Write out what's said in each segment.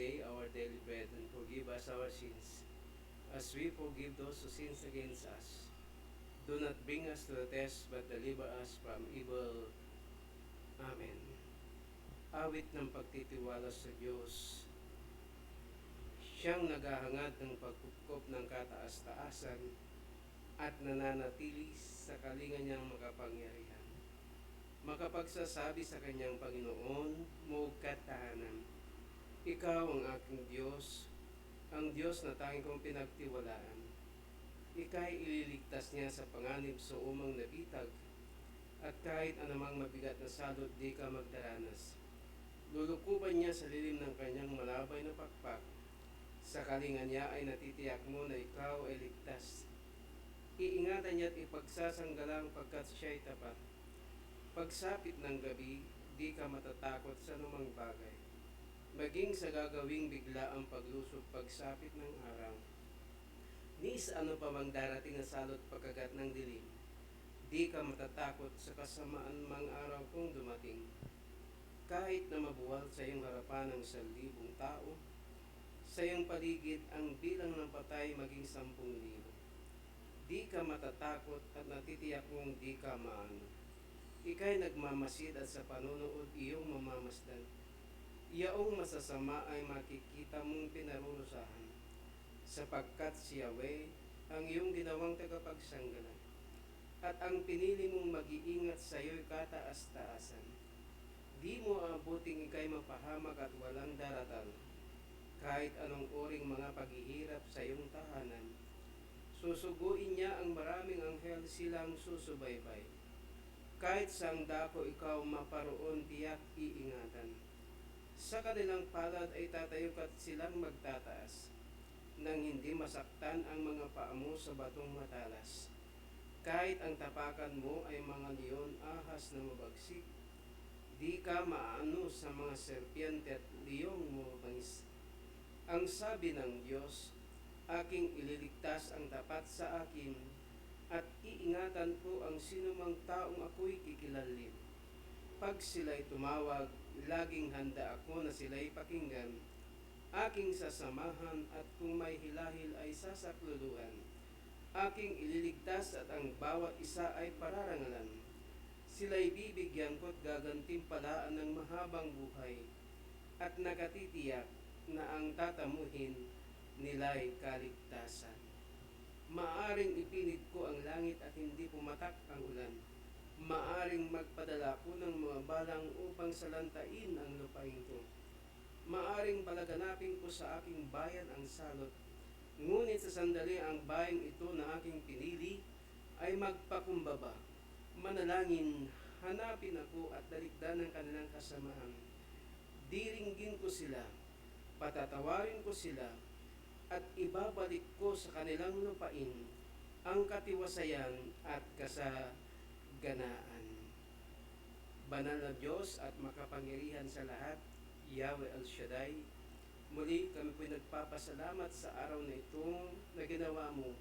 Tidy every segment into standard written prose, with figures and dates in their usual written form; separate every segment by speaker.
Speaker 1: day our daily bread, and forgive us our sins, as we forgive those who sins against us. Do not bring us to the test, but deliver us from evil. Amen. Awit ng pagtitiwala sa Diyos. Siyang naghahangad ng pagkupkop ng kataas-taasan at nananatili sa kalinga niyang makapangyarihan. Makapagsasabi sa kanyang Panginoon, Moog katahanan. Ikaw ang aking Diyos, ang Diyos na tanging kong pinagtiwalaan. Ika'y ililigtas niya sa panganib sa umang nabitag, at kahit anumang mabigat na salot di ka magdaranas. Lulukuban niya sa lilim ng kanyang malabay na pakpak. Sa kalinga niya ay natitiyak mo na ikaw ay ligtas. Iingatan niya at ipagsasanggalang pagkat siya'y tapat. Pagsapit ng gabi, di ka matatakot sa anumang bagay. Maging sa gagawing bigla ang paglusob pagsapit ng araw. Ni sa ano pa mang darating na salot pagkagat ng dilim, di ka matatakot sa kasamaan mang araw kung dumating. Kahit na mabuwal sa iyong harapan ng 1,000 tao, sa iyong paligid ang bilang ng patay maging 10,000. Di ka matatakot at natitiyak mong di ka maano. Ika'y nagmamasid at sa panunood iyong mamamasdan. Iyaong masasama ay makikita mong pinarurusahan, sapagkat si Yahweh ang iyong ginawang tagapagsanggalan, at ang pinili mong mag-iingat sa iyo'y kataas-taasan. Di mo abuting ika'y mapahamak at walang daratan, kahit anong uring mga paghihirap sa iyong tahanan. Susuguin niya ang maraming anghel, silang susubaybay. Kahit saang dako ikaw maparoon, tiyak iingatan. Sa kanilang palad ay tatayo at silang magtataas, nang hindi masaktan ang mga paa mo sa batong matalas. Kahit ang tapakan mo ay mga leon, ahas na mabagsik, di ka maano sa mga serpiente at liyong mabangis. Ang sabi ng Diyos, aking ililigtas ang tapat sa akin, at iingatan ko ang sinumang taong ako'y kikilalin. Pag sila'y tumawag, laging handa ako na sila'y pakinggan. Aking sasamahan at kung may hilahil ay sasakluluan. Aking ililigtas at ang bawat isa ay pararangalan. Sila'y bibigyan ko't gagantimpalaan ng mahabang buhay, at nakatitiyak na ang tatamuhin nila'y kaligtasan. Maaring ipinid ko ang langit at hindi pumatak ang ulan. Maaring magpadala ko ng mga balang upang salantain ang lupain ko. Maaring palaganapin ko sa aking bayan ang salot. Ngunit sa sandali ang bayang ito na aking pinili ay magpakumbaba. Manalangin, hanapin ako at daligdan ng kanilang kasamaan. Diringgin ko sila, patatawarin ko sila, at ibabalik ko sa kanilang lupain ang katiwasayan at kasaganaan. Banal na Diyos at makapangyarihan sa lahat, Yahweh El Shaddai, muli kami po'y nagpapasalamat sa araw na ito na ginawa mo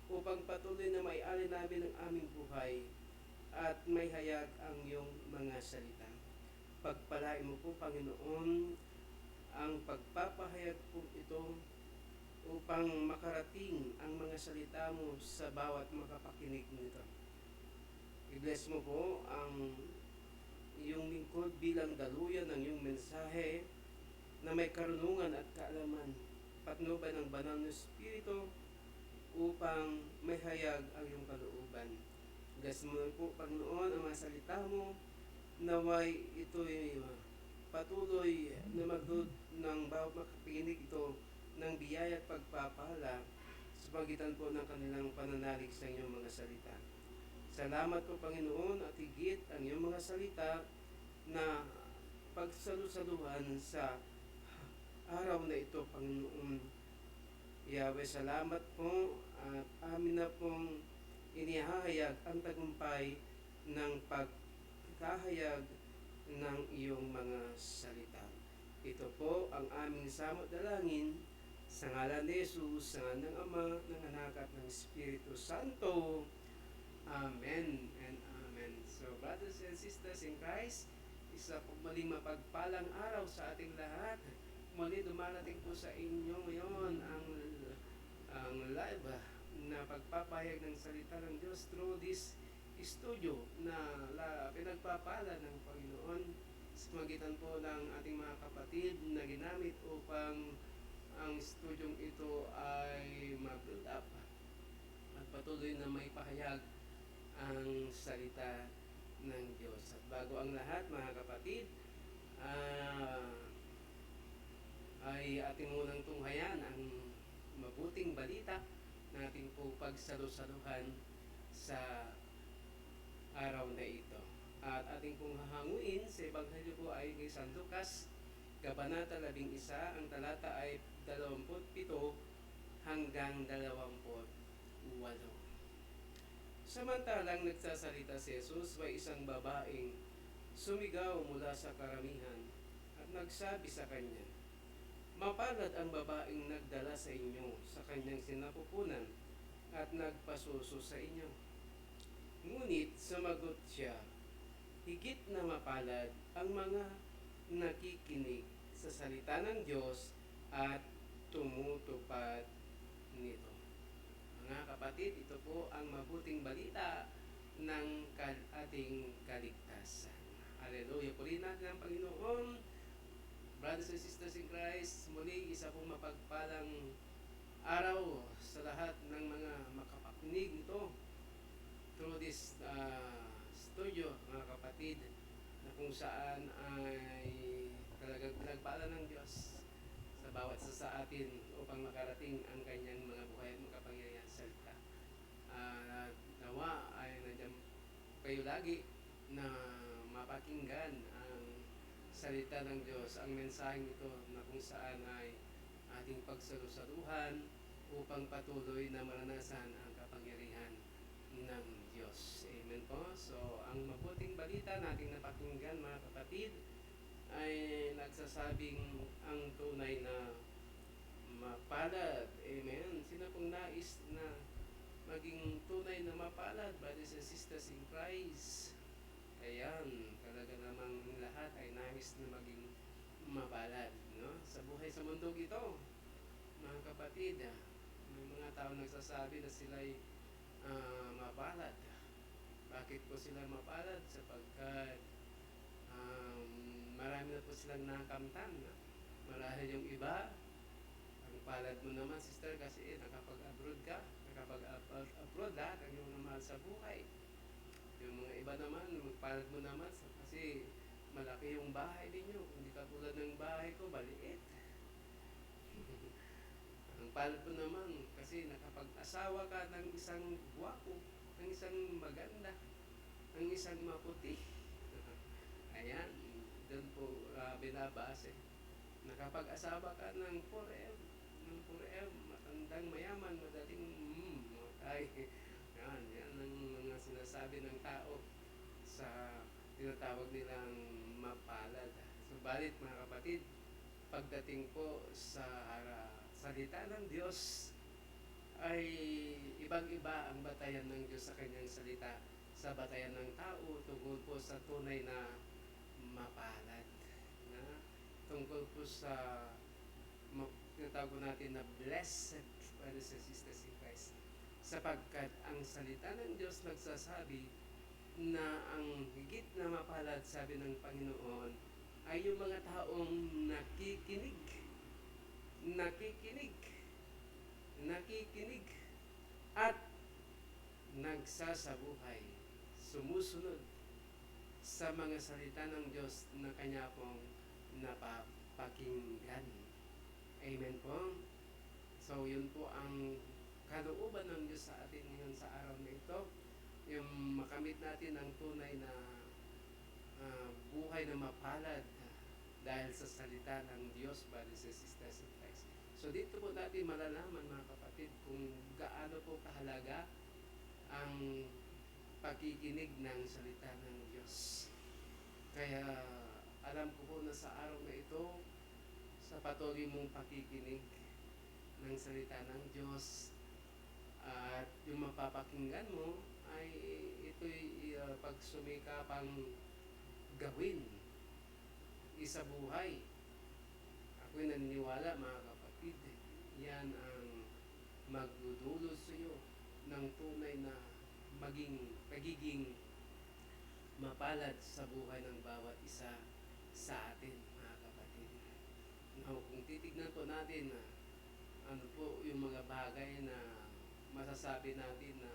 Speaker 1: upang patuloy na may-ari namin ang aming buhay at may hayag ang iyong mga salita. Pagpalain mo po, Panginoon, ang pagpapahayag po ito upang makarating ang mga salita mo sa bawat makapakinig nito. I-bless mo po ang iyong lingkod bilang daluyan ng iyong mensahe na may karunungan at kaalaman, patnubay ng banal na Espiritu upang may hayag ang iyong kalooban. Bless mo po, Panginoon, ang mga salita mo, naway ito'y patuloy na magdud ng bawat makapakinig ito ng biyaya at pagpapala sa pagitan po ng kanilang pananalig sa inyong mga salita. Salamat po, Panginoon, at higit ang iyong mga salita na pagsalusaluhan sa araw na ito, Panginoon. Yahweh, salamat po at amin na pong inihahayag ang tagumpay ng pagkahayag ng iyong mga salita. Ito po ang aming samot dalangin sa ngalan ni Jesus, sa ngalan ng Ama, ng Anak at ng Espiritu Santo. Amen and Amen. So, brothers and sisters in Christ, isa po muling mapagpalang araw sa ating lahat. Muli dumarating po sa inyo ngayon ang live na pagpapahayag ng salita ng Diyos through this studio na pinagpapala ng Panginoon sa magitan po ng ating mga kapatid na ginamit upang ang studyong ito ay ma-build up at patuloy na may pahayag ang salita ng Diyos. At bago ang lahat, mga kapatid, ay ating munang tunghayan ang mabuting balita na ating po pagsalusaluhan sa araw na ito. At ating pong hahanguin sa Ebanghelyo po ay kay San Lucas, Kabanata 11, ang talata ay 27 hanggang 28. Samantalang nagsasalita si Jesus, may isang babaeng sumigaw mula sa karamihan at nagsabi sa kanya, "Mapalad ang babaeng nagdala sa inyo sa kanyang sinapupunan at nagpasuso sa inyo." Ngunit sumagot siya, "Higit na mapalad ang mga nakikinig sa salita ng Diyos at tumutupad nito." Mga kapatid, ito po ang mabuting balita ng ating kaligtasan. Hallelujah! Purihin natin ang Panginoon. Brothers and sisters in Christ, muli isa pong mapagpalang araw sa lahat ng mga makapakinig nito through this studio, mga kapatid, na kung saan ay talagang pinagpala ng Diyos sa bawat isa sa atin upang makarating ang kanyang mga buhay at makapangyarihan salita. Nawa ay nandiyan kayo lagi na mapakinggan ang salita ng Diyos, ang mensaheng ito na kung saan ay ating pagsalusaluhan upang patuloy na maranasan ang kapangyarihan ng Diyos. Amen po. So, ang mabuting balita nating napakinggan, mga kapatid, ay nagsasabing ang tunay na mapalad. Amen. Sino pong nais na maging tunay na mapalad, brothers and sisters in Christ? Ayan, talaga namang lahat ay nais na maging mapalad, no? Sa buhay sa mundong ito, mga kapatid, may mga tao nagsasabi na sila'y mapalad. Bakit po sila mapalad? Sapagkat marami na po silang nakamtan. Marahil yung iba, ang palad mo naman, sister, kasi nakapag-abroad ka, nakapag-abroad lahat ang iyong namahal sa buhay. Yung mga iba naman, magpalad mo naman kasi malaki yung bahay ninyo. Hindi katulad ng bahay ko, maliit. Ang palad mo naman kasi nakapag-asawa ka ng isang guwapo, ng isang maganda, ng isang maputi. Ayan, doon po binabase. Nakapag-asawa ka ng 4M, matandang mayaman, madaling matay. Yan ang mga sinasabi ng tao sa tinatawag nilang mapalad. Subalit, mga kapatid, pagdating po sa salita ng Diyos, ay ibang-iba ang batayan ng Diyos sa kanyang salita sa batayan ng tao tungkol po sa tunay na mapalad. Na, tungkol po sa tinatawag natin na blessed, brothers and sisters in Christ. Sapagkat ang salita ng Diyos nagsasabi na ang higit na mapalad, sabi ng Panginoon, ay yung mga taong nakikinig at nagsasabuhay, sumusunod sa mga salita ng Diyos na Kanya pong napapakinggan. Amen po. So, yun po ang kalooban ng Diyos sa atin ngayon sa araw na ito. Yung makamit natin ang tunay na buhay na mapalad dahil sa salita ng Diyos, brothers and sisters in Christ. So, dito po natin malalaman, mga kapatid, kung gaano po kahalaga ang pakikinig ng salita ng Diyos. Kaya alam ko po na sa araw na ito, sa patuloy mong pakikinig ng salita ng Diyos at yung mapapakinggan mo ay ito'y pagsumikapang gawin, isabuhay. Ako'y naniniwala mga kapatid, yan ang magdudulot sa iyo ng tunay na pagiging mapalad sa buhay ng bawat isa sa atin mga kapatid. Now, kung titignan po natin na ano po yung mga bagay na masasabi natin na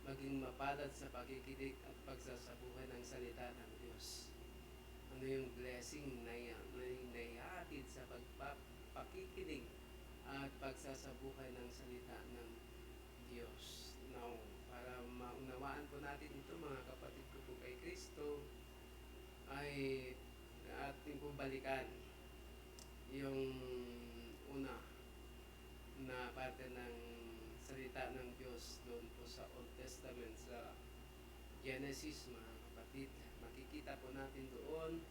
Speaker 1: maging mapalad sa pakikinig at pagsasabuhay ng salita ng Diyos. Ano yung blessing na naihatid sa pakikinig at pagsasabuhay ng salita ng Diyos. Now, para maunawaan po natin ito mga kapatid ko po kay Kristo, ay ating po balikan yung una na parte ng salita ng Diyos doon po sa Old Testament, sa Genesis mga kapatid. Makikita po natin doon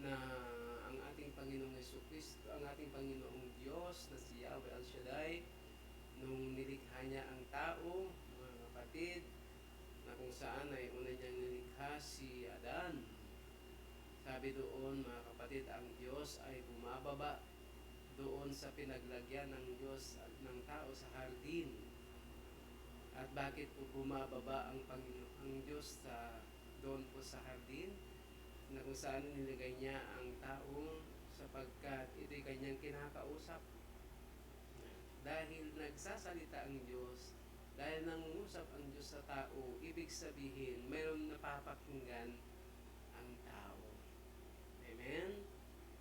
Speaker 1: na ang ating Panginoong Jesucristo, ang ating Panginoong Diyos na si Yahweh El Shaddai, nung nilikha niya ang tao, mga kapatid, na kung saan ay una niyang nilikha si Adan. Sabi doon mga kapatid, ang Diyos ay bumababa doon sa pinaglagyan ng Diyos at ng tao sa hardin. At bakit po bumababa ang Diyos doon po sa hardin? Na kung saan nilagay niya ang taong sapagkat ito'y kanyang kinakausap. Dahil nagsasalita ang Diyos, dahil nangungusap ang Diyos sa tao, ibig sabihin, mayroon napapakinggan ang tao. Amen?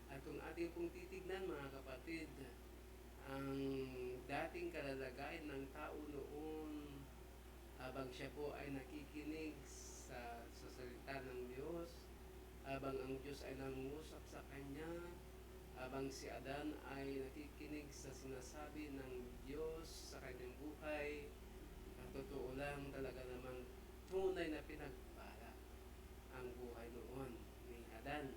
Speaker 1: At kung ating pong titignan mga kapatid, ang dating kalalagayan ng tao noon, habang siya po ay nakikinig sa salita ng Diyos, habang ang Diyos ay nangungusap sa kanya, habang si Adan ay nakikinig sa sinasabi ng Diyos sa kanyang buhay, ang totoo lang talaga namang tunay na pinagpala ang buhay noon ni Adan.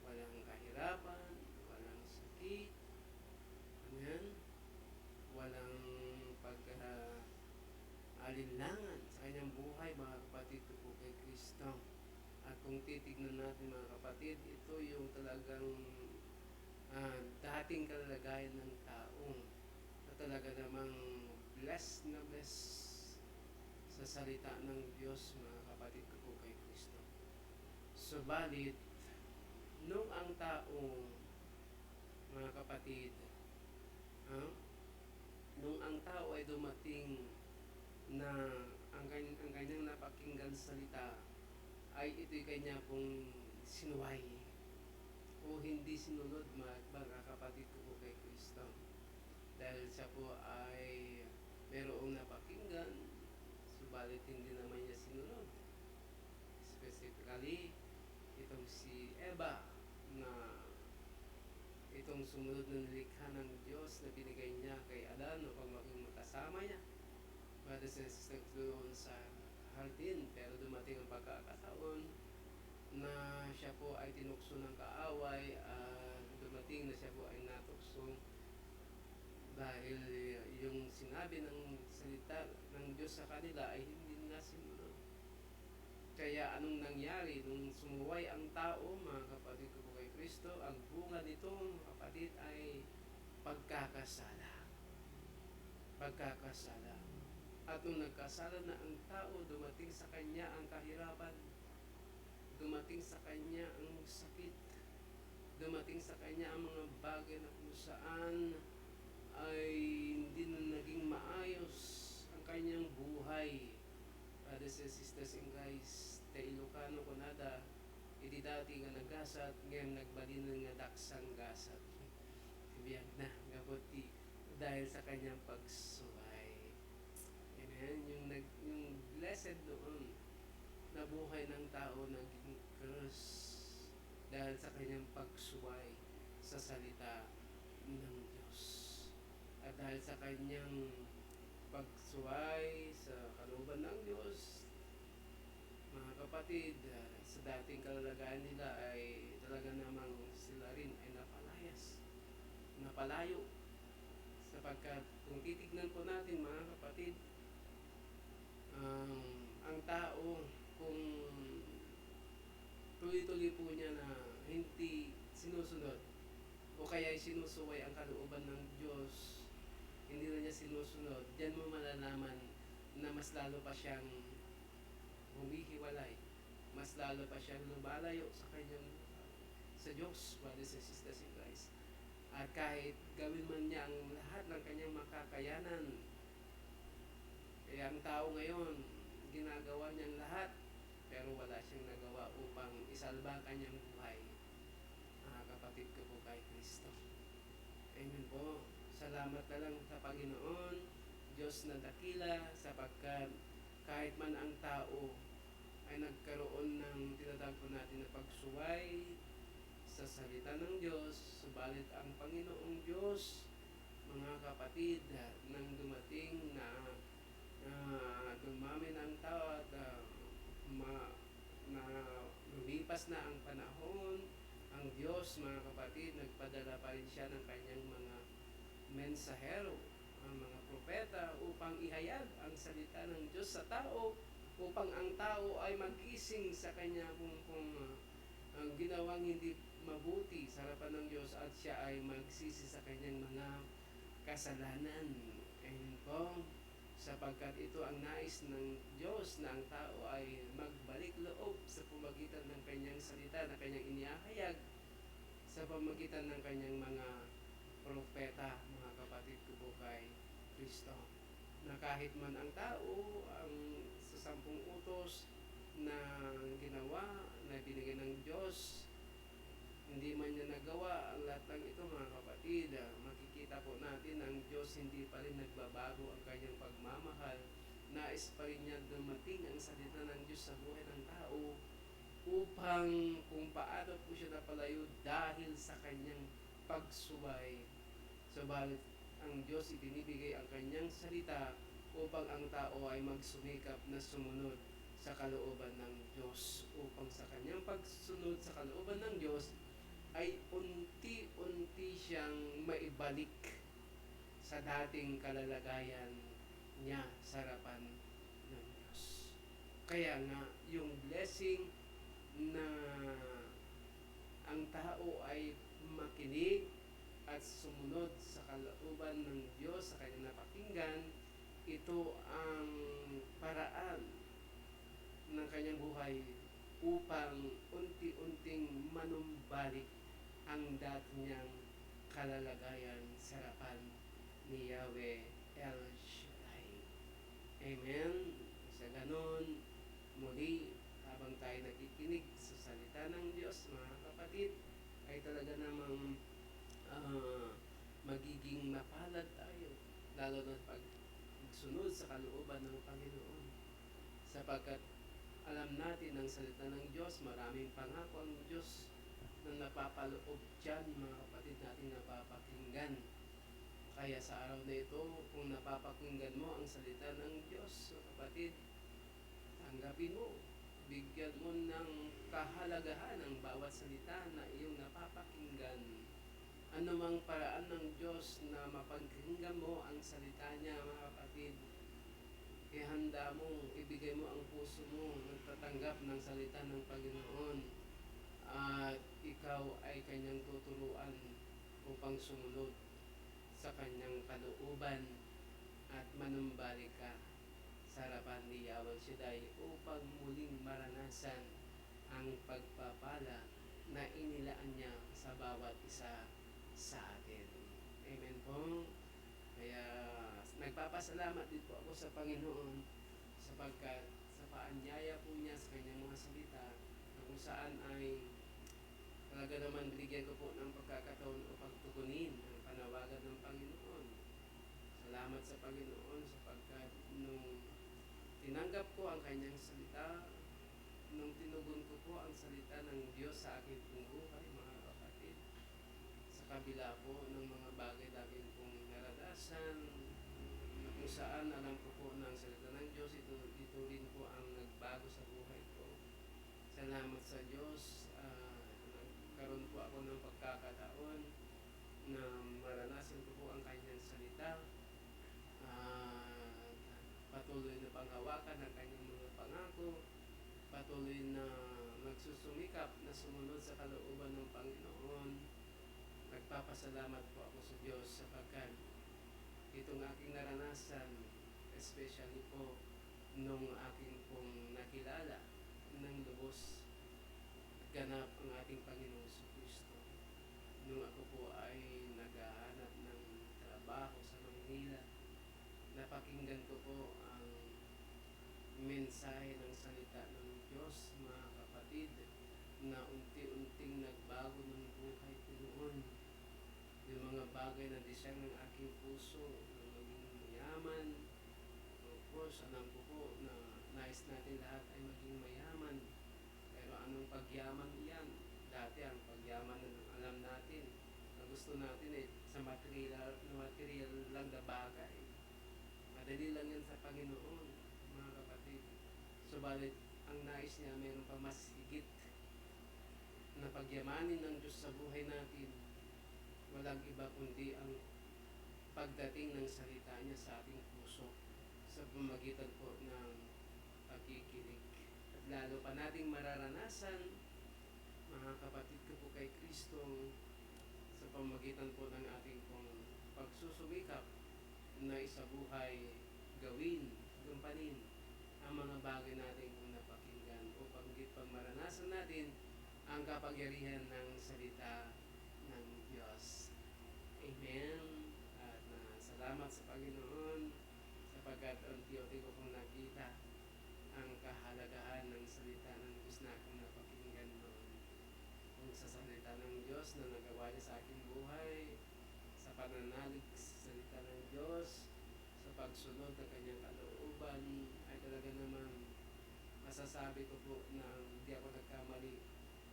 Speaker 1: Walang kahirapan, walang sakit, amen? Walang pag-alinlangan sa kanyang buhay mga kapatid ko po kay Kristo. At kung titignan natin mga kapatid, ito yung talagang dating kalagayan ng tao na talaga namang blessed na blessed sa salita ng Diyos mga kapatid ko po kay Kristo. Subalit, nung ang tao, mga kapatid, nung ang tao ay dumating na ang kanyang napakinggan salita ay ito'y kanya pong sinuway o hindi sinunod mga kapatid ko po kay Kristo. Dahil siya po ay mayroong napakinggan, subalit hindi naman niya sinunod. Specifically, itong si Eva na itong sumunod na nilikha ng Diyos na binigay niya kay Adan upang maging makasama niya. Brothers and sisters, doon sa hardin, pero dumating ang pagkakataon na siya po ay tinukso ng kaaway at dumating na siya po ay natukso dahil yung sinabi ng salita ng Diyos sa kanila ay hindi nila sinunod. Kaya anong nangyari nung sumuway ang tao, mga kapatid ko po kay Kristo, ang bunga nito mga kapatid ay pagkakasala. Pagkakasala. At nung nagkasala na ang tao, dumating sa kanya ang kahirapan, dumating sa kanya ang sakit, dumating sa kanya ang mga bagay na kung saan ay hindi na naging maayos ang kanyang buhay. Brothers and sisters and guys, ta Ilocano ko nada, iti dati nga nagasat, ngayon nagbalin nga daksang gasat. Biyag na, gabuti, dahil sa kanyang pagsuway. Amen? Yung blessed noon, na buhay ng tao naging curse dahil sa kanyang pagsuway sa salita ng Diyos. At dahil sa kanyang pagsuway sa kalooban ng Diyos, mga kapatid, sa dating kalalagayan nila ay talaga namang sila rin ay napalayo. Sapagkat kung titignan po natin mga kapatid, ang tao kung tuloy-tuloy po niya na hindi sinusunod o kaya ay sinusuway ang kalooban ng Diyos, hindi na niya sinusunod, diyan mo malalaman na mas lalo pa siyang humihiwalay, mas lalo pa siyang lumalayo sa kanyang sa Diyos, brothers and sisters in Christ. At kahit gawin man niya ang lahat ng kanyang makakayanan, kaya ang tao ngayon, ginagawa niyang lahat, pero wala siyang nagawa upang isalba ang kanyang buhay. Mga kapatid ko po kay Kristo. Amen po. Salamat na lang sa Panginoon, Diyos na dakila, sapagkat kahit man ang tao ay nagkaroon ng tinatawag po natin na pagsuway sa salita ng Diyos, subalit ang Panginoong Diyos, mga kapatid, nang dumating na dumami ng tao at na lumipas na ang panahon, ang Diyos, mga kapatid, nagpadala pa rin siya ng kanyang mga mensahero, ang mga propeta, upang ihayag ang salita ng Diyos sa tao, upang ang tao ay magising sa kanya kung ang ginawang hindi mabuti sa harapan ng Diyos at siya ay magsisi sa kanyang mga kasalanan. Ayun po, sapagkat ito ang nais ng Diyos na ang tao ay magbalik loob sa pamagitan ng kanyang salita na kanyang inihahayag sa pamagitan ng kanyang mga propeta, mga kapatid ko po kay Kristo. Na kahit man ang tao, ang sa 10 utos na ginawa, na binigay ng Diyos, hindi man niya nagawa ang lahat ng ito, mga kapatid, makikita po natin ang Diyos hindi pa rin nagbabago ang kanyang pagmamahal. Nais pa rin niya dumating ang salita ng Diyos sa buhay ng tao upang kung paano po siya napalayo dahil sa kanyang pagsuway. Subalit ang Diyos ibinibigay ang kanyang salita upang ang tao ay magsumikap na sumunod sa kalooban ng Diyos, upang sa kanyang pagsunod sa kalooban ng Diyos ay unti-unti siyang maibalik sa dating kalalagayan niya sa harapan ng Diyos. Kaya nga, yung blessing na ang tao ay makinig at sumunod sa kalooban ng Diyos sa kanyang napakinggan, ito ang paraan ng kanyang buhay upang unti-unting manumbalik ang dati niyang kalalagayan sa harapan ni Yahweh El Shaddai. Amen. Sa ganon, muli, habang tayo nakikinig sa salita ng Diyos, mga kapatid, ay talaga namang magiging mapalad tayo, lalo na pag sunod sa kalooban ng Panginoon. Sapagkat alam natin ang salita ng Diyos, maraming pangako ang Diyos na napapaloob dyan, mga kapatid natin napapakinggan. Kaya sa araw na ito, kung napapakinggan mo ang salita ng Diyos, mga kapatid, tanggapin mo, bigyan mo ng kahalagahan ang bawat salita na iyong napapakinggan. Anumang paraan ng Diyos na mapagkinggan mo ang salita niya, mga kapatid, ihanda mo, ibigay mo ang puso mo, nagtatanggap ng salita ng Panginoon, at ikaw ay kanyang tuturuan upang sumunod sa kanyang kalooban at manumbalik ka sa harapan ni Yahweh Shaddai upang muling maranasan ang pagpapala na inilaan niya sa bawat isa sa atin. Amen po. Kaya nagpapasalamat din po ako sa Panginoon sapagkat sa paanyaya po niya sa kanyang mga salita na kung saan ay talaga naman binigyan ko po ng pagkakataon upang tugunin ang panawagan ng Panginoon. Salamat sa Panginoon sapagkat nung tinanggap ko ang kanyang salita, nung tinugon ko po ang salita ng Diyos sa aking pong buhay, mga kapatid, sa kabila po ng mga bagay dati kong naranasan, na kung saan alam ko po ng salita ng Diyos, ito rin po ang nagbago sa buhay ko. Salamat sa Diyos, nagkaroon po ako ng pagkakataon na maranasan ko po ang kanyang salita, patuloy na panghawakan ang kanyang mga pangako, patuloy na nagsusumikap na sumunod sa kalooban ng Panginoon, nagpapasalamat po ako sa Diyos sapagkat itong aking naranasan, especially po nung aking pong nakilala ng lubos ganap ang ating Panginoong Kristo. Nung ako po ay naghahanap ng trabaho sa Manila, napakinggan ko po ang mensahe ng salita ng Diyos, mga kapatid, na unti-unting nagbago ng buhay ko noon. Yung mga bagay na disang ng aking puso, na maging mayaman. Of course, alam ko po na nais natin lahat ay maging mayaman. Pero anong pagyaman iyan? Dati ang pagyaman na alam natin, na gusto natin sa material lang na bagay. Madali lang yan sa Panginoon, mga kapatid. Subalit, ang nais niya, mayroon pa mas higit na pagyamanin ng Diyos sa buhay natin. Walang iba kundi ang pagdating ng salita niya sa ating puso sa pamamagitan po ng pagkikinig. At lalo pa nating mararanasan, mga kapatid ko po kay Kristo, sa pamamagitan po ng ating pong pagsusumikap na isabuhay, gawin, gampanin ang mga bagay natin kung napakinggan upang pag maranasan natin ang kapangyarihan ng salita ng Diyos. Amen. At salamat sa Panginoon sapagkat unti-unti ko pong nakita ang kahalagahan ng salita ng Diyos na akong napakinggan noon. Kung sa salita ng Diyos na nagawa niya sa aking buhay, sa pananalig sa salita ng Diyos, sa pagsunod ng kanyang kalooban, ay talaga naman masasabi ko po na hindi ako nagkamali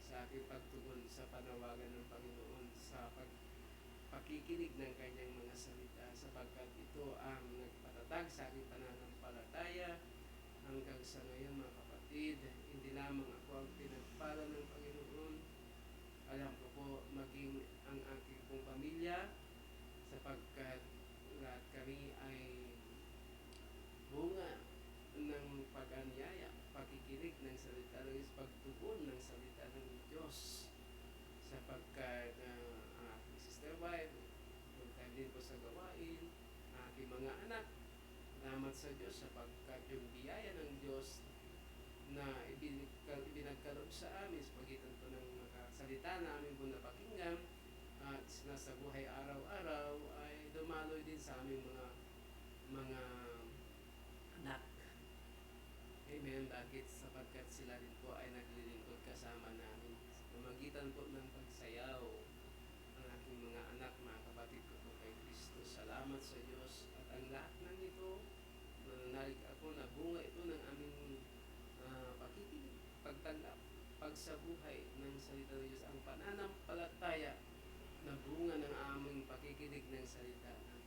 Speaker 1: sa aking pagtugon sa panawagan ng Panginoon sa pakikinig ng kanyang mga salita sapagkat ito ang nagpatatag sa aking pananampalataya hanggang sa ngayon, mga kapatid. Hindi lamang ako ang pinagpala ng Panginoon, alam ko po maging ang aking pong pamilya sapagkat lahat kami ay bunga ng pag-anyaya, pakikinig ng salita ng Diyos, pagtugon ng salita ng Diyos sapagkat ang aking sister wife, full-time din po sa gawain, aking mga anak, salamat sa Diyos sapagkat yung biyaya ng Diyos na ibinagkaloob sa amin sa pagitan po ng salita na amin po napakinggan at nasa buhay araw-araw ay dumaloy din sa aming mga anak. Amen. Bakit? Sapagkat sila rin po ay naglilingkod kasama namin. Sa pamamagitan po ng pagsayaw ang aking mga anak, mga kapatid ko po kay Kristo. Salamat sa Diyos. At ang lahat ng ito, nananalig ako na bunga ito ng aming pakikinig, pagtanggap, pagsabuhay ng salita ng Diyos. Ang pananampalataya na bunga ng aming pakikinig ng salita ng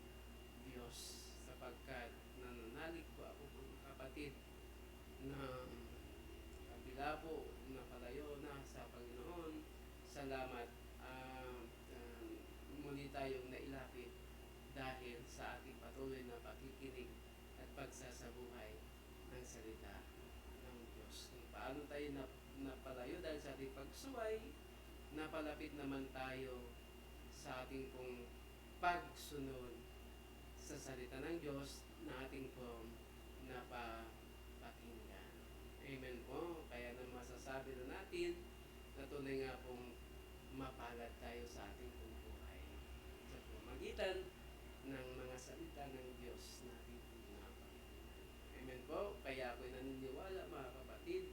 Speaker 1: Diyos. Sapagkat nananalig po ako po, kapatid, na kabila po na palayo na sa Panginoon, salamat muli tayong nailapit dahil sa ating patuloy na pakikinig at pagsasabuhay ng salita ng Diyos. Kung paano tayo napalayo dahil sa ating pagsuway, napalapit naman tayo sa ating pong pagsunod sa salita ng Diyos na ating pong napapakinggan. Amen po. Kaya na masasabi na natin na tunay nga pong mapalad tayo sa ating pong buhay sa pamamagitan ng mga salita ng Diyos na ating pong napakinggan. Amen po. Kaya ako'y naniniwala, mga kapatid,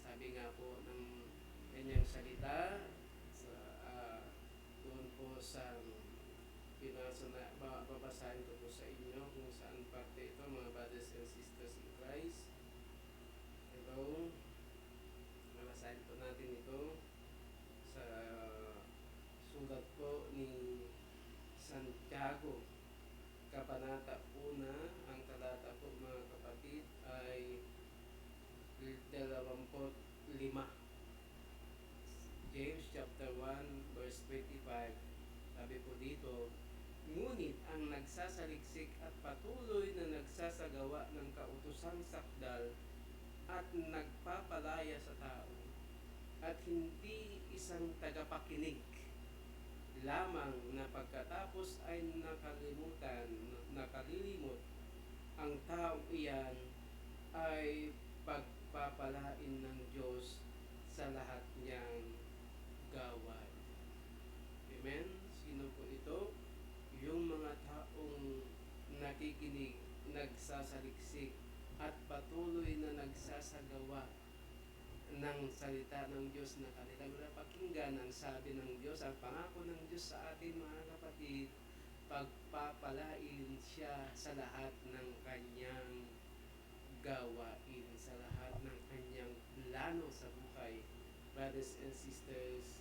Speaker 1: sabi nga po ng kanyang salita sa doon po sa babasahin ko po sa inyo kung saan parte ito, mga brothers and sisters in Christ. Hello. Babasahin po natin ito sa sulat po ni Santiago, Kabanata 1, ang talata po, mga kapatid, ay 25. James chapter 1 verse 25. Sabi po dito, ngunit ang nagsasaliksik at patuloy na nagsasagawa ng kautosang sakdal at nagpapalaya sa tao at hindi isang tagapakinig, lamang na pagkatapos ay nakalilimot ang taong iyan ay pagpapalain ng Diyos sa lahat niyang gawain. Amen? Sino po ito? Yung mga taong nakikinig, nagsasaliksik, at patuloy na nagsasagawa ng salita ng Diyos na kanilang napakinggan. Ang sabi ng Diyos, ang pangako ng Diyos sa atin mga kapatid, pagpapalain siya sa lahat ng kanyang gawain, sa lahat ng kanyang plano sa buhay. Brothers and sisters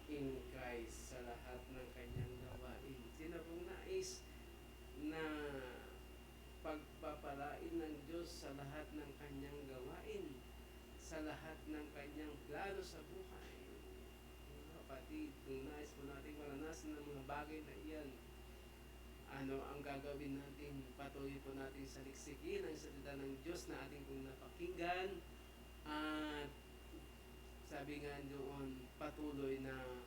Speaker 1: in Christ, sa lahat ng kanyang gawain. Sino pong nais na pagpapalain ng Diyos sa lahat ng kanyang gawain, sa lahat ng kanyang plano sa buhay? Mga kapatid, kung nais po natin maranasan ng mga bagay na iyan, ano ang gagawin natin? Patuloy po natin saliksikin ang salita ng Diyos na ating kung napakinggan, at sabi nga doon, patuloy na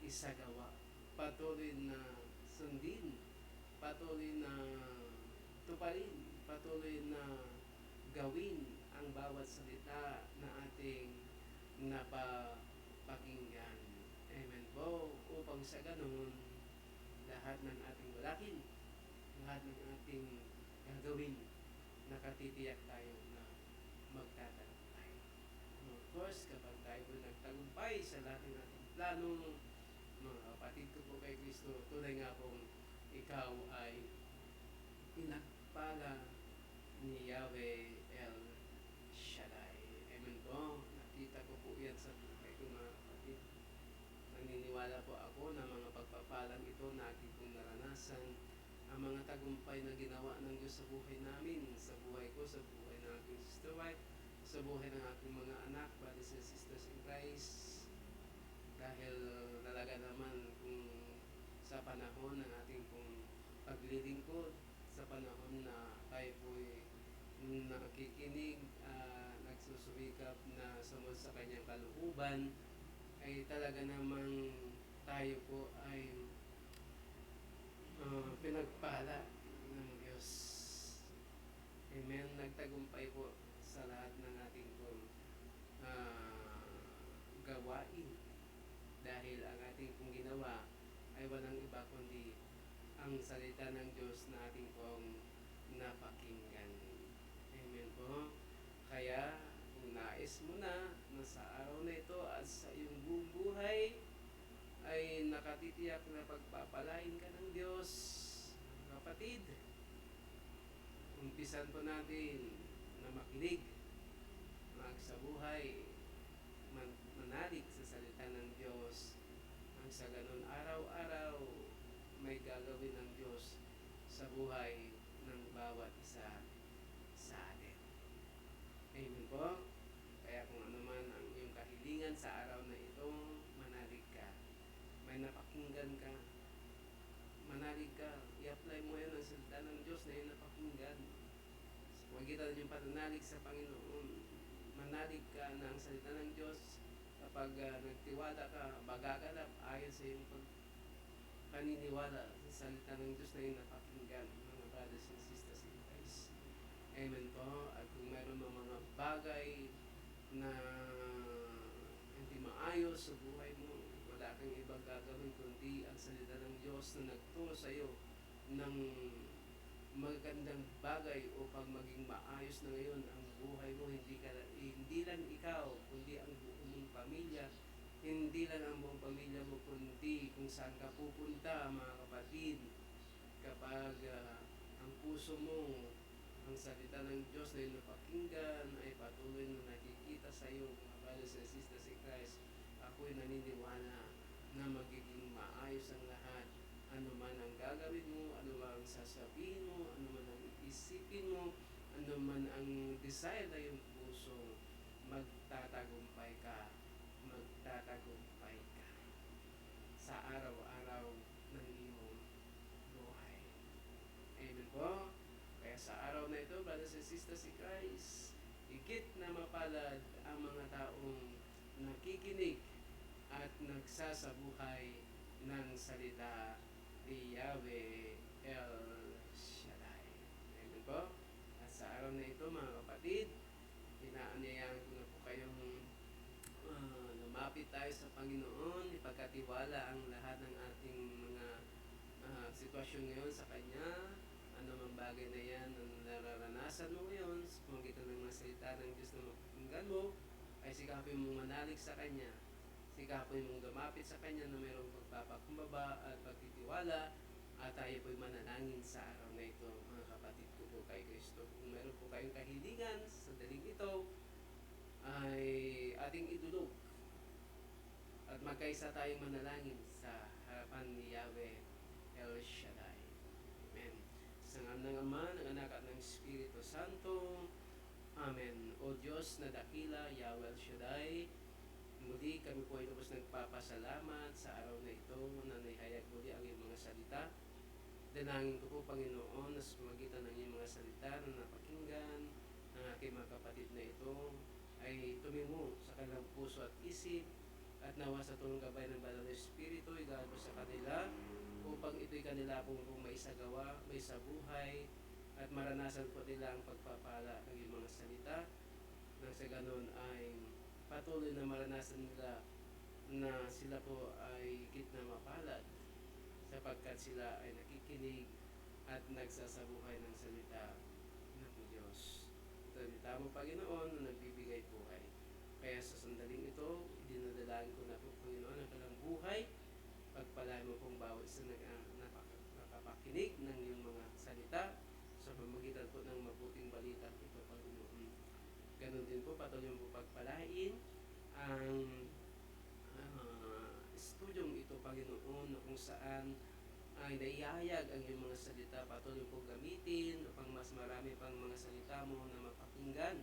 Speaker 1: isagawa, patuloy na sundin, patuloy na tuparin, patuloy na gawin ang bawat salita na ating napapakinggan. Amen po. Upang sa ganun, lahat ng ating walakin, lahat ng ating gagawin, nakatitiyak tayo na magtatagumpay. Of course, kapag tayo po nagtagumpay sa lahat ng ating planong, mga kapatid ko po kay Kristo, tunay nga pong ikaw ay pinagpala ni Yahweh El Shaddai. Amen po. Nakita ko po yan sa buhay ko mga kapatid. Naniniwala po ako na mga pagpapalang ito na ating pong naranasan, ang mga tagumpay na ginawa ng Diyos sa buhay namin, sa buhay ko, sa buhay ng aking sister wife, sa buhay ng aking mga anak, brothers and sisters in Christ. Dahil talaga naman kung sa panahon ng ating pong paglilingkod, sa panahon na tayo po'y nakikinig, nagsusumikap na sumunod sa kanyang kalooban, ay talaga namang tayo po ay pinagpala ng Diyos. Amen. Nagtagumpay po sa lahat ng ating pong gawain, dahil ang ating pong ginawa ay walang iba kundi ang salita ng Diyos na ating pong napakinggan. Amen po. Kaya kung nais mo na sa araw na ito at sa iyong buong buhay ay nakatitiyak na pagpapalain ka ng Diyos, kapatid, umpisan po natin na makinig, magsabuhay, manalig sa salita ng Diyos. Ang sa ganun araw-araw may gagawin ng Diyos sa buhay ng bawat isa sa atin. Amen po. Kaya kung ano man ang iyong kahilingan sa araw na ito, manalig ka. May napakinggan ka, manalig ka. I-apply mo yan ang salita ng Diyos na iyong napakinggan. Huwag kita yung pananalig sa Panginoon. Manalig ka na ang salita ng Diyos. Kapag nagtiwala ka, magaganap ayon sa iyong paniniwala sa salita ng Diyos na iyong napakinggan, mga brothers and sisters in Christ. Amen po. At kung meron mga bagay na hindi maayos sa buhay mo, wala kang ibang gagawin kundi ang salita ng Diyos na nagturo sa iyo ng magandang bagay upang maging maayos na ngayon ang buhay mo. Hindi lang ikaw, kundi ang buong pamilya. Hindi lang ang buong pamilya mo, kundi kung saan ka pupunta, mga kapatid. Kapag ang puso mo, ang salita ng Diyos na napakinggan ay patuloy na nakikita sa iyo, mga brothers and sisters in Christ, ako'y naniniwala na magiging maayos ang lahat. Ano man ang gagawin mo, ano man ang sasabihin mo, ano man ang isipin mo, ano man ang desire na yung puso, magtatagumpay ka, magtatagumpay ka sa araw-araw ng iyong buhay. Amen po. Kaya sa araw na ito, brothers and sisters in Christ, higit na mapalad ang mga taong nakikinig at nagsasabuhay ng salita ni Yahweh El Shaddai. Amen po. At sa araw na ito mga kapatid, inaanyayahan ko na po kayong lumapit tayo sa Panginoon, ipagkatiwala ang lahat ng ating mga sitwasyon ngayon sa Kanya, ano mang bagay na yan na nararanasan mo ngayon sa pamagitan ng mga salita ng Diyos na mapakinggan mo, ay sikapin mong manalig sa Kanya, sikapin mong lumapit sa Kanya na mayroong pagpapakumbaba at pagtitiwala, at tayo po'y manalangin sa araw na ito, mga kapatid ko po kay Kristo. Kung meron po kayong kahilingan sa daling ito, ay ating idulog at magkaisa tayong manalangin sa harapan ni Yahweh El Shaddai. Amen. Sa ngalan ng Ama, ng Anak at ng Espiritu Santo. Amen. O Diyos na dakila, Yahweh El Shaddai, muli kami po ay lubos nagpapasalamat sa araw na ito na naihayag muli ang iyong mga salita. Dalangin ko po, Panginoon, na sa pamagitan ng iyong mga salita na napakinggan ng aking mga kapatid na ito ay tumingo sa kanilang puso at isip, at nawa sa tulong gabay ng Banal na Espiritu igalo sa kanila upang ito'y kanila pong maisagawa, may sa buhay, at maranasan po nila ang pagpapala ng iyong mga salita, nang sa ganon ay patuloy na maranasan nila na sila po ay higit na mapalad sapagkat sila ay nakikinig at nagsasabuhay ng salita ng Diyos. Salita mo, Panginoon, na nagbibigay buhay. Kaya sa sandaling ito, dinadalangin ko na po, Panginoon, ang kanilang buhay. Pagpalain mo pong bawat isa nakapakinig ng iyong mga salita sa pamamagitan po ng mabuting balita ito, Panginoon. Ganon din po, patuloy mo pagpalain ang estudyong ito, Panginoon, na kung saan ay naihayag ang iyong mga salita. Patuloy po gamitin upang mas marami pang mga salita mo na mapakinggan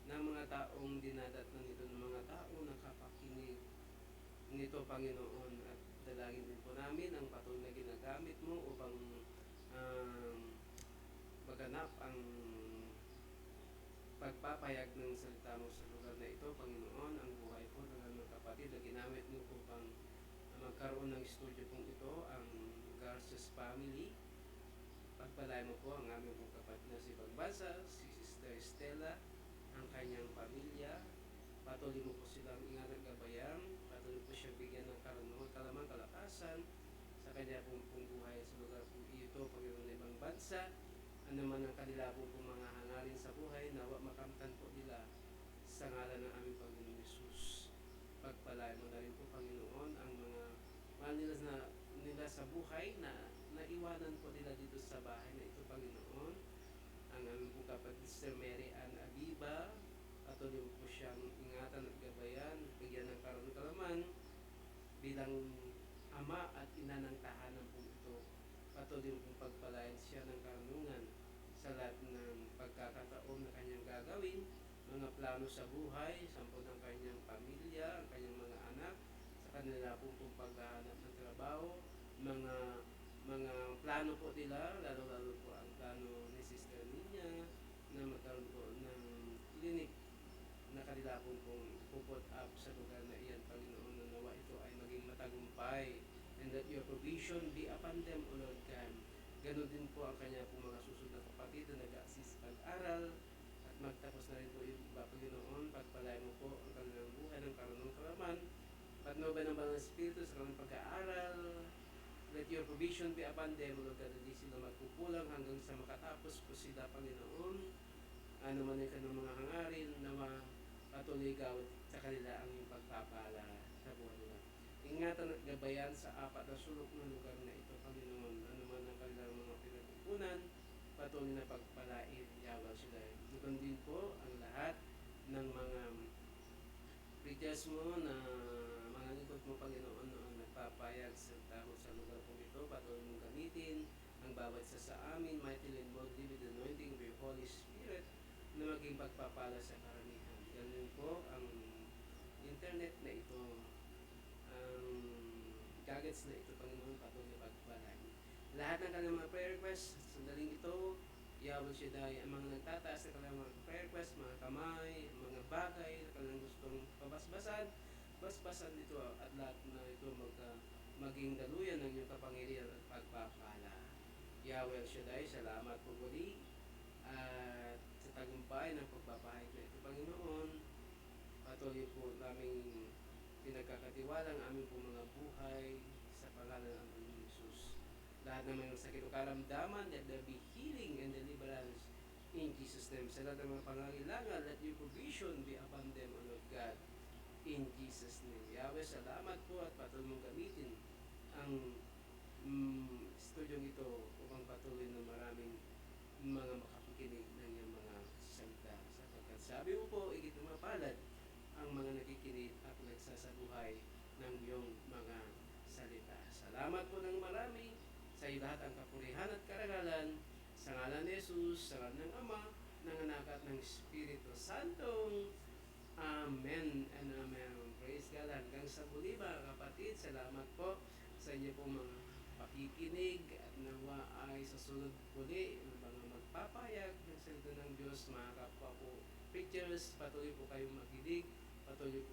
Speaker 1: ng mga taong dinadatnan nito, ng mga taong nakapakinig nito, Panginoon. At dalangin din po namin ang patuloy na ginagamit mo upang maganap ang pagpapayag ng salita mo sa lugar na ito, Panginoon. Ang buhay po ng aming kapatid na ginamit mo upang magkaroon ng studio pong ito, ang Garces Family. Pagpalain mo po ang aming pong kapatid na si Pagbasa, si Sister Estela, ang kanyang pamilya. Patuloy mo po silang ingat at gabayan. Patuloy po siya bigyan ng karunungan, kalamang, kalakasan sa kanya pong buhay sa lugar po ito, Panginoon, ng ibang bansa. Ano man ang kanila po mga hangarin sa buhay, nawa makamtan po nila sa ngalan ng aming Panginoon Yesus. Pagpalain mo na rin po, Panginoon, ang mga mahal nila sa buhay na naiwanan po nila dito sa bahay na ito, Panginoon. Ang aming po kapatid Sister Mary Ann Abiba, patuloy po siyang ingatan at gabayan, bigyan ng karunungan bilang ama at ina ng tahanan po ito. Patuloy pong pagpalain siya ng karunungan sa lahat ng pagkakataon na kanyang gagawin, mga plano sa buhay, sampun ng kanyang pamilya, ang kanyang mga anak, sa kanila pong paghahanap ng trabaho, mga plano po nila, lalo-lalo po ang plano ni Sister Ninya na magkaroon po ng clinic na kanila pong puput up sa lugar na iyan, Panginoon, na nawa ito ay maging matagumpay, and that your provision be upon them, O Lord God. Ganon din po ang kanya pong mga susunod na kapatid na nag-assist pag-aral at magtapos na rin po yung iba, Panginoon. Pagpalain mo po ang kanilang buhay ng karunong kalaman, patnubay ng Banal na Espiritu sa kanilang pag-aaral. Let your provision be upon them, O Lord God, hindi sila magkukulang hanggang sa makatapos po sila, Panginoon. Ano man yung kanilang mga hangarin na patuloy gawin sa kanila ang iyong pagpapala sa buhay nila. Ingatan at gabayan sa apat na sulok ng lugar na ito, Panginoon. Ano man ang kanilang mga pinagkukunan, patuloy na pagpalain, Yahweh sila. Doon din po ang lahat ng mga preachers mo na mga lingkod mo, Panginoon, na nagpapayag sa tao sa lugar po ito. Patuloy mong gamitin ang bawat isa sa amin, mightily and boldly with the anointing of your Holy Spirit, na maging pagpapala sa karamihan. Ganun po ang internet na ito, ang gadgets na ito, Panginoon, patuloy pagpalain. Lahat ng kanilang mga prayer requests, sandaling ito, Yahweh Shaddai, ang mga nagtataas ng kanilang mga prayer requests, mga kamay, mga bagay na kanilang gustong basbasan dito, at lahat na ito maging daluyan ng iyong kapangyarihan at pagpapala. Yahweh El Shaddai, salamat po muli at sa tagumpay ng pagpapahayag na ito, Panginoon. Patuloy po naming pinagkakatiwala ang aming po mga buhay sa pangalan ng aming Jesus. Lahat ng mga sakit o karamdaman, let there be healing and deliverance in Jesus' name. Sa lahat ng mga pangangailangan, let your provision be upon them, O Lord God, in Jesus' name. Yahweh, salamat po at patuloy mong gamitin ang studyong ito upang patuloy na maraming mga makapakinig ng iyong mga salita. Sapagkat sabi mo po, igit mapalad ang mga nakikinig at nagsasabuhay ng iyong mga salita. Salamat po ng marami sa iyo lahat ang kapurihan at karangalan sa ngalan ni Jesus, sa ngalan ng Ama, ng Anak at ng Espiritu Santong. Amen and amen. Praise God. Hanggang sa muli mga kapatid, salamat po sa inyo pong mga pakikinig at nawa ay sa sunod muli ng mga magpapayag ng salita ng Diyos, mga kapwa po preachers, patuloy po kayong makinig, patuloy po